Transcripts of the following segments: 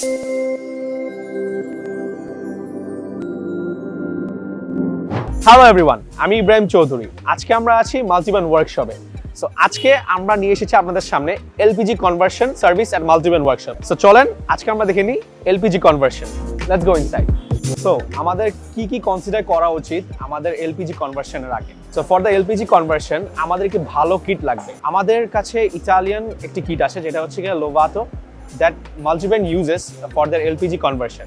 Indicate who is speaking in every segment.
Speaker 1: Hello everyone, আমি ইব্রাহিম চৌধুরী। আজকে আমরা আছি মাল্টিব্র্যান্ড ওয়ার্কশপে। সো আজকে আমরা নিয়ে এসেছি আপনাদের সামনে এলপিজি কনভার্সন সার্ভিস এট মাল্টিব্র্যান্ড ওয়ার্কশপ। সো চলেন আজকে আমরা দেখে নিই LPG conversion. Let's go inside. So আমাদের কি কনসিডার করা উচিত আমাদের এলপিজি কনভার্সনের আগে? So for the LPG conversion আমাদের একটি ভালো কিট লাগবে। আমাদের কাছে ইটালিয়ান একটি কিট আছে যেটা হচ্ছে গিয়ে Lovato, that multibrand uses for the LPG conversion.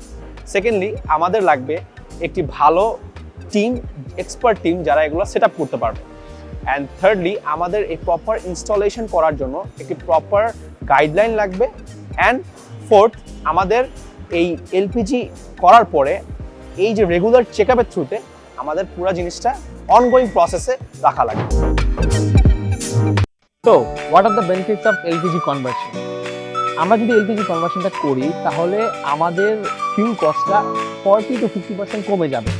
Speaker 1: Secondly আমাদের লাগবে একটি ভালো টিম, এক্সপার্ট টিম যারা এগুলো সেট আপ করতে পারবে। অ্যান্ড থার্ডলি আমাদের এই প্রপার ইনস্টলেশন করার জন্য একটি প্রপার গাইডলাইন লাগবে। অ্যান্ড ফোর্থ, আমাদের এই এলপিজি করার পরে এই যে রেগুলার চেক আপের থ্রুতে আমাদের পুরো জিনিসটা অনগোয়িং প্রসেসে রাখা লাগবে।
Speaker 2: তো what are the benefits of LPG conversion? আমরা যদি এলপিজি কনভার্সনটা করি তাহলে আমাদের ফিউল কস্টটা 40 to 50% কমে যাবে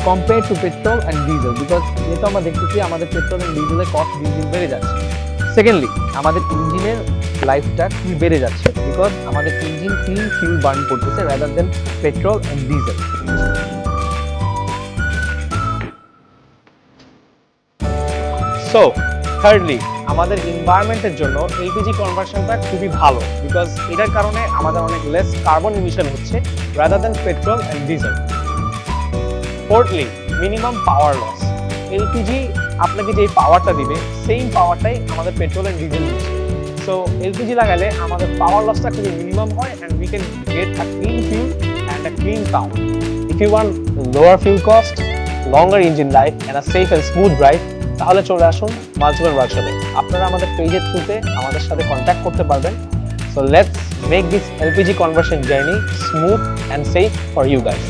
Speaker 2: compare to petrol and diesel, because যেহেতু আমরা দেখতেছি আমাদের পেট্রোল অ্যান্ড ডিজেলের কস্ট দিন দিন বেড়ে যাচ্ছে। সেকেন্ডলি আমাদের ইঞ্জিনের লাইফটা খুবই বেড়ে যাচ্ছে, বিকজ আমাদের ইঞ্জিন ক্লিন ফিউল বার্ন করতেছে rather than petrol and diesel.
Speaker 1: So thirdly আমাদের এনভায়রনমেন্টের জন্য এলপিজি কনভার্সনটা খুবই ভালো, বিকজ এটার কারণে আমাদের অনেক লেস কার্বন ইমিশন হচ্ছে rather than petrol and diesel. Fourthly minimum power loss. LPG আপনাকে যে পাওয়ারটা দিবে সেম পাওয়ারটাই আমাদের পেট্রোল অ্যান্ড ডিজেল দিচ্ছে। সো এলপিজি লাগালে আমাদের পাওয়ার লসটা খুবই মিনিমাম হয় and we can get a clean fuel and a clean car. If you want lower fuel cost, longer engine life and a safe and smooth drive, তাহলে চলে আসুন multi-brand ওয়ার্কশপে। আপনারা আমাদের পেজের থ্রুতে আমাদের সাথে কন্ট্যাক্ট করতে পারবেন। So let's make this LPG conversion journey smooth and safe for you guys.